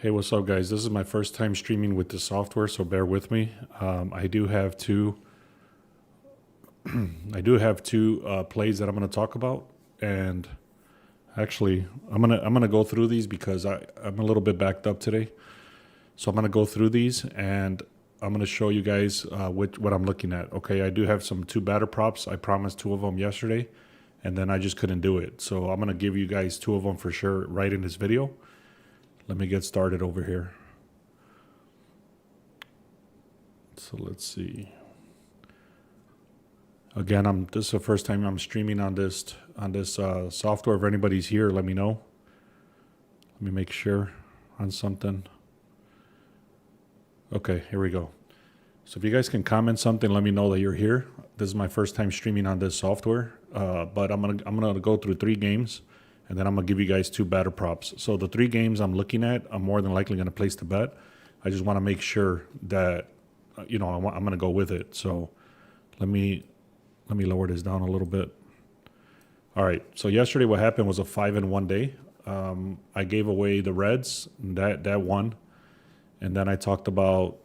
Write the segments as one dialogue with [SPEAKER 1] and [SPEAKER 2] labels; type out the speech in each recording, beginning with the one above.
[SPEAKER 1] Hey, what's up, guys? This is my first time streaming with this software, so bear with me. I do have two. I do have two plays that I'm going to talk about, and actually, I'm gonna go through these because I'm a little bit backed up today. So I'm gonna go through these, and I'm gonna show you guys what I'm looking at. Okay, I do have some two batter props. I promised two of them yesterday, and then I just couldn't do it. So I'm gonna give you guys two of them for sure right in this video. Let me get started over here. So let's see. Again, this is the first time I'm streaming on this software. If anybody's here, let me know. Let me make sure on something. Okay, here we go. So if you guys can comment something, let me know that you're here. This is my first time streaming on this software, but I'm gonna go through three games, and then I'm gonna give you guys two batter props. So the three games I'm looking at, I'm more than likely gonna place the bet. I just want to make sure that I'm gonna go with it. So let me lower this down a little bit. All right. So yesterday, what happened was a 5-in-1 day. I gave away the Reds. That won, and then I talked about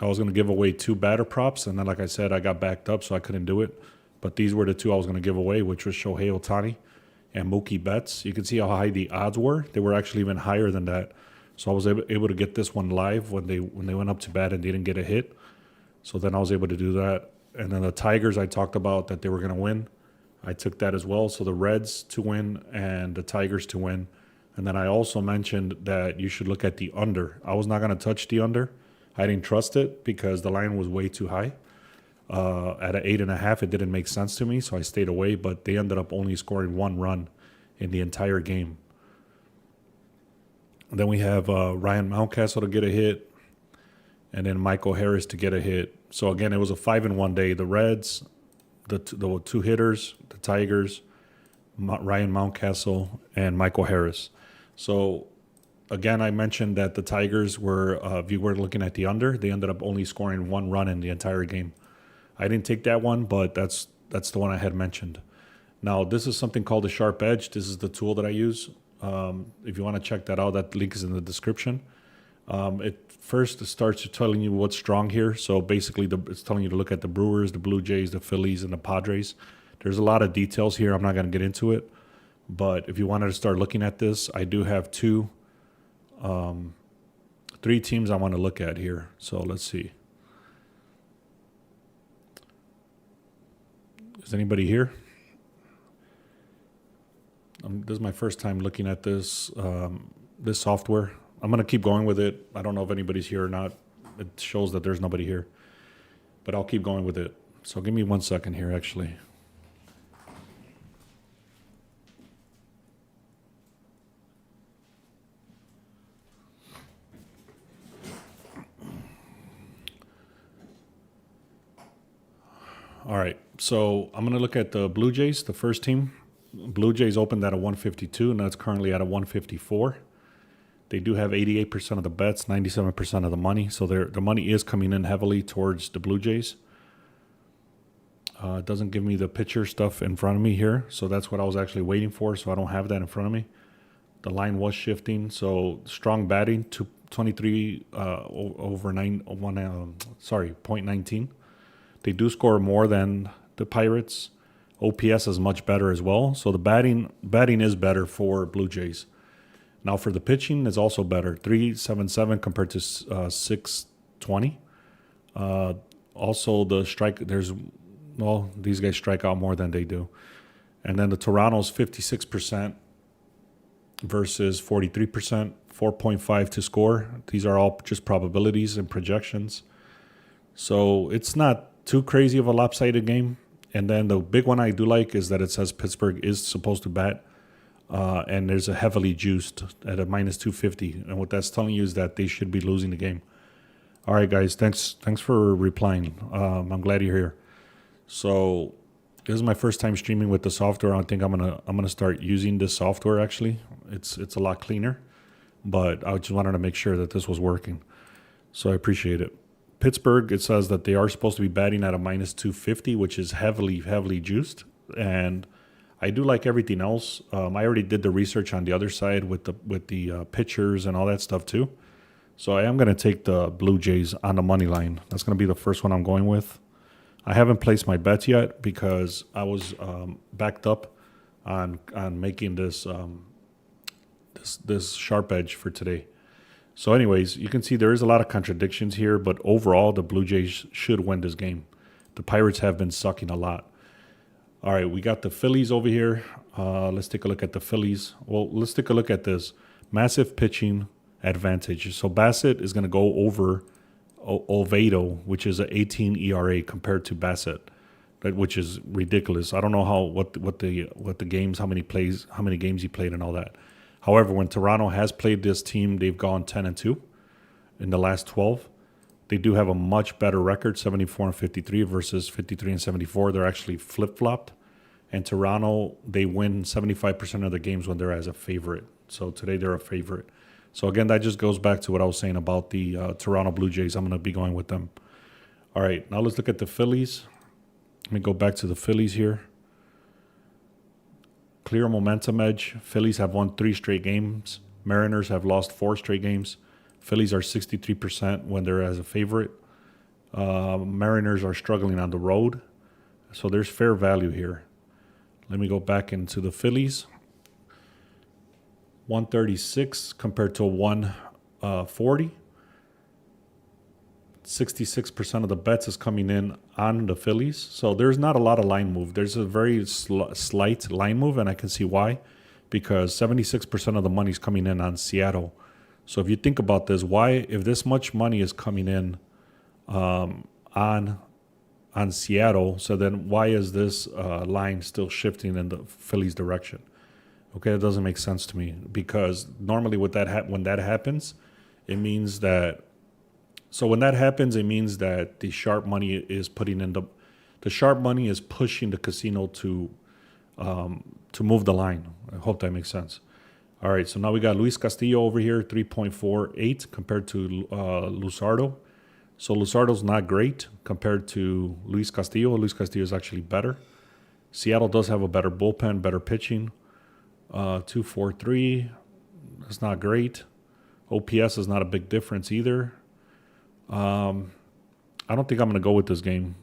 [SPEAKER 1] I was going to give away two batter props, and then, like I said, I got backed up, so I couldn't do it. But these were the two I was going to give away, which was Shohei Ohtani and Mookie Betts. You can see how high the odds were. They were actually even higher than that. So I was able to get this one live when they went up to bat and didn't get a hit. So then I was able to do that. And then the Tigers, I talked about that they were going to win. I took that as well. So the Reds to win and the Tigers to win. And then I also mentioned that you should look at the under. I was not going to touch the under. I didn't trust it because the line was way too high. At an 8.5, it didn't make sense to me, so I stayed away. But they ended up only scoring one run in the entire game. And then we have Ryan Mountcastle to get a hit, and then Michael Harris to get a hit. So again, it was a 5-in-1 day. The Reds, the two hitters, the Tigers, Ryan Mountcastle, and Michael Harris. So again, I mentioned that the Tigers were, if you were looking at the under, they ended up only scoring one run in the entire game. I didn't take that one, but that's the one I had mentioned. Now, this is something called a sharp edge. This is the tool that I use. If you want to check that out, that link is in the description. It first starts telling you what's strong here. So basically, it's telling you to look at the Brewers, the Blue Jays, the Phillies, and the Padres. There's a lot of details here. I'm not going to get into it. But if you wanted to start looking at this, I do have three teams I want to look at here. So let's see. Is anybody here? This is my first time looking at this software. I'm going to keep going with it. I don't know if anybody's here or not. It shows that there's nobody here. But I'll keep going with it. So give me 1 second here, actually. All right. So I'm going to look at the Blue Jays, the first team. Blue Jays opened at a 152, and that's currently at a 154. They do have 88% of the bets, 97% of the money. So the money is coming in heavily towards the Blue Jays. It doesn't give me the pitcher stuff in front of me here. So that's what I was actually waiting for. So I don't have that in front of me. The line was shifting. So strong batting to 23 over 0.19. They do score more than the Pirates. OPS is much better as well. So the batting is better for Blue Jays. Now for the pitching, it's also better. 377 compared to 620. Also the strike, these guys strike out more than they do. And then the Toronto's 56% versus 43%, 4.5 to score. These are all just probabilities and projections. So it's not too crazy of a lopsided game. And then the big one I do like is that it says Pittsburgh is supposed to bat. And there's a heavily juiced at a minus 250. And what that's telling you is that they should be losing the game. All right, guys. Thanks for replying. I'm glad you're here. So this is my first time streaming with the software. I think I'm gonna start using this software. Actually, it's a lot cleaner. But I just wanted to make sure that this was working. So I appreciate it. Pittsburgh, it says that they are supposed to be batting at a minus 250, which is heavily juiced. And I do like everything else. I already did the research on the other side with the pitchers and all that stuff too. So I am going to take the Blue Jays on the money line. That's going to be the first one I'm going with. I haven't placed my bets yet because I was backed up on making this this sharp edge for today. So, anyways, you can see there is a lot of contradictions here, but overall, the Blue Jays should win this game. The Pirates have been sucking a lot. All right, we got the Phillies over here. Let's take a look at the Phillies. Well, let's take a look at this massive pitching advantage. So Bassett is going to go over Oviedo, which is an 18 ERA compared to Bassett, which is ridiculous. I don't know what the games, how many games he played, and all that. However, when Toronto has played this team, they've gone 10-2 in the last 12. They do have a much better record, 74-53 versus 53-74. They're actually flip-flopped. And Toronto, they win 75% of the games when they're as a favorite. So today they're a favorite. So again, that just goes back to what I was saying about the Toronto Blue Jays. I'm going to be going with them. All right, now let's look at the Phillies. Let me go back to the Phillies here. Clear momentum edge. Phillies have won 3 straight games. Mariners have lost 4 straight games. Phillies are 63% when they're as a favorite. Mariners are struggling on the road. So there's fair value here. Let me go back into the Phillies. 136 compared to 140. 66% of the bets is coming in on the Phillies. So there's not a lot of line move. There's a very slight line move, and I can see why. Because 76% of the money is coming in on Seattle. So if you think about this, why, if this much money is coming in on Seattle, so then why is this line still shifting in the Phillies' direction? Okay, it doesn't make sense to me, because normally when that happens, it means that. So when that happens, it means that the sharp money is pushing the casino to move the line. I hope that makes sense. All right, so now we got Luis Castillo over here, 3.48 compared to Luzardo. So Luzardo's not great compared to Luis Castillo. Luis Castillo is actually better. Seattle does have a better bullpen, better pitching. 2.43, that's not great. OPS is not a big difference either. I don't think I'm going to go with this game.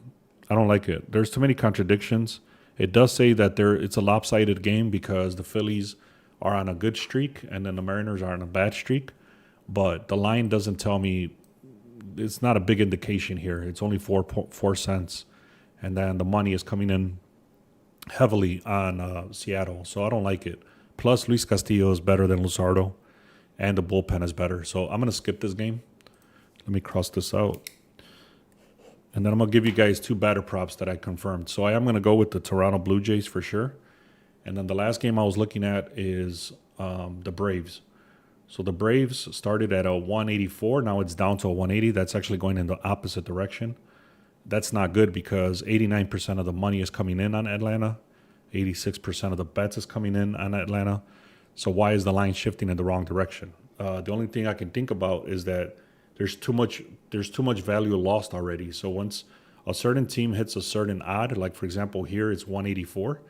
[SPEAKER 1] I don't like it. There's too many contradictions. It does say that it's a lopsided game because the Phillies are on a good streak and then the Mariners are on a bad streak. But the line doesn't tell me. It's not a big indication here. It's only 4 cents. And then the money is coming in heavily on Seattle. So I don't like it. Plus, Luis Castillo is better than Luzardo. And the bullpen is better. So I'm going to skip this game. Let me cross this out. And then I'm going to give you guys 2 batter props that I confirmed. So I am going to go with the Toronto Blue Jays for sure. And then the last game I was looking at is the Braves. So the Braves started at a 184. Now it's down to a 180. That's actually going in the opposite direction. That's not good because 89% of the money is coming in on Atlanta. 86% of the bets is coming in on Atlanta. So why is the line shifting in the wrong direction? The only thing I can think about is that there's too much value lost already. So once a certain team hits a certain odd, like for example here it's 184,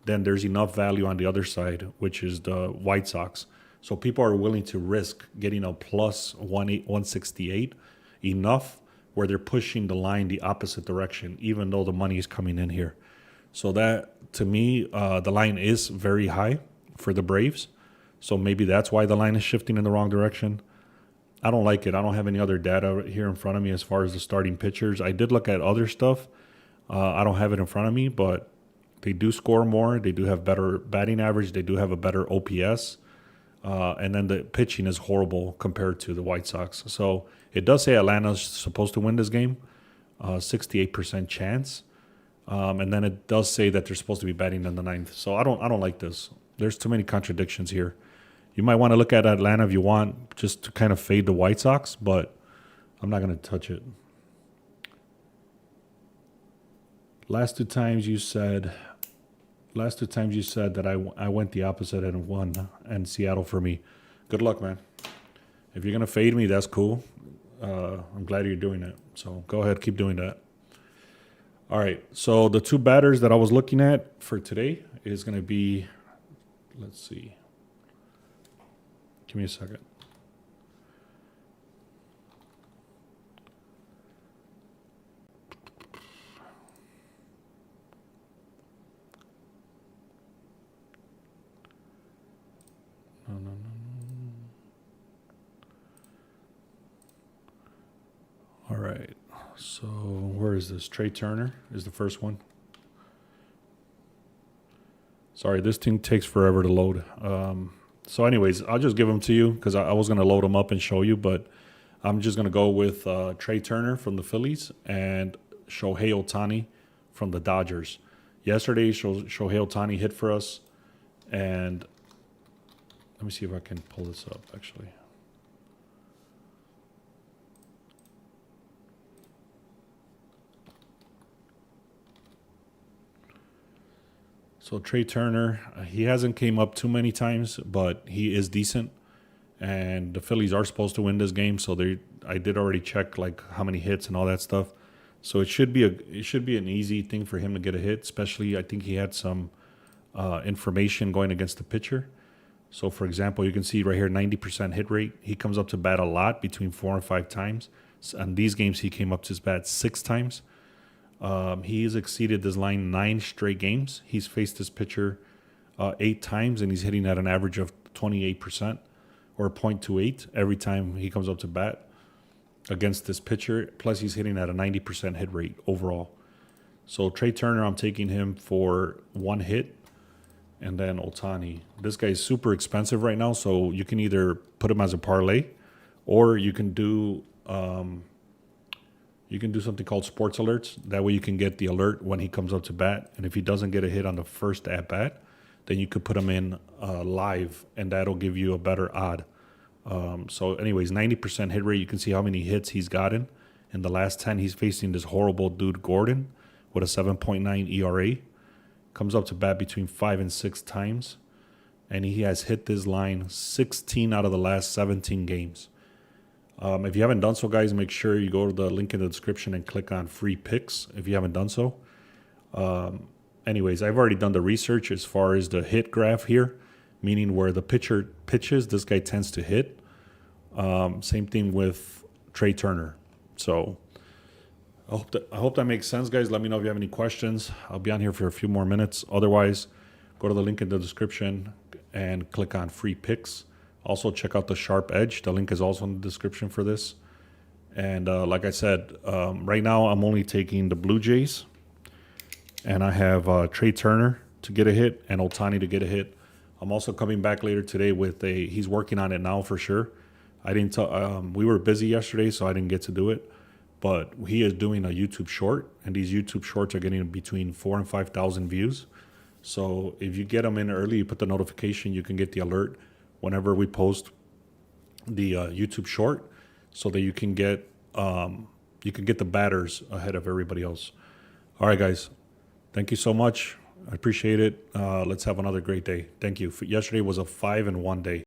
[SPEAKER 1] then there's enough value on the other side, which is the White Sox. So people are willing to risk getting a plus 168 enough where they're pushing the line the opposite direction, even though the money is coming in here. So that, to me, the line is very high for the Braves. So maybe that's why the line is shifting in the wrong direction. I don't like it. I don't have any other data here in front of me as far as the starting pitchers. I did look at other stuff. I don't have it in front of me, but they do score more. They do have better batting average. They do have a better OPS. And then the pitching is horrible compared to the White Sox. So it does say Atlanta's supposed to win this game, 68% chance. And then it does say that they're supposed to be batting in the 9th. So I don't like this. There's too many contradictions here. You might want to look at Atlanta if you want, just to kind of fade the White Sox, but I'm not going to touch it. Last two times you said that I went the opposite and won, and Seattle for me. Good luck, man. If you're going to fade me, that's cool. I'm glad you're doing it. So go ahead, keep doing that. All right. So the two batters that I was looking at for today is going to be, let's see. Give me a second. No, no, no, no. All right. So where is this? Trey Turner is the first one. Sorry, this thing takes forever to load. So anyways, I'll just give them to you because I was going to load them up and show you, but I'm just going to go with Trey Turner from the Phillies and Shohei Ohtani from the Dodgers. Yesterday, Shohei Ohtani hit for us, and let me see if I can pull this up, actually. So Trey Turner, he hasn't came up too many times, but he is decent. And the Phillies are supposed to win this game, so I did already check like how many hits and all that stuff. So it should be an easy thing for him to get a hit. Especially, I think he had some information going against the pitcher. So, for example, you can see right here 90% hit rate. He comes up to bat a lot, between 4 and 5 times. So on these games, he came up to his bat 6 times. He has exceeded this line 9 straight games. He's faced this pitcher 8 times, and he's hitting at an average of 28% or 0.28 every time he comes up to bat against this pitcher. Plus, he's hitting at a 90% hit rate overall. So Trey Turner, I'm taking him for 1 hit. And then Ohtani. This guy is super expensive right now, so you can either put him as a parlay, or you can do something called sports alerts. That way you can get the alert when he comes up to bat. And if he doesn't get a hit on the first at bat, then you could put him in live, and that'll give you a better odd. So anyways, 90% hit rate. You can see how many hits he's gotten. In the last 10, he's facing this horrible dude Gordon with a 7.9 ERA. Comes up to bat between 5 and 6 times. And he has hit this line 16 out of the last 17 games. If you haven't done so, guys, make sure you go to the link in the description and click on free picks if you haven't done so. Anyways, I've already done the research as far as the hit graph here, meaning where the pitcher pitches, this guy tends to hit. Same thing with Trey Turner. So I hope that makes sense, guys. Let me know if you have any questions. I'll be on here for a few more minutes. Otherwise, go to the link in the description and click on free picks. Also, check out the Sharp Edge. The link is also in the description for this. And like I said, right now I'm only taking the Blue Jays. And I have Trey Turner to get a hit and Ohtani to get a hit. I'm also coming back later today with he's working on it now for sure. I didn't we were busy yesterday, so I didn't get to do it. But he is doing a YouTube short, and these YouTube shorts are getting between 4,000 and 5,000 views. So if you get them in early, you put the notification, you can get the alert whenever we post the YouTube short, so that you can get the batters ahead of everybody else. All right, guys. Thank you so much. I appreciate it. Let's have another great day. Thank you. Yesterday was a 5-1 day.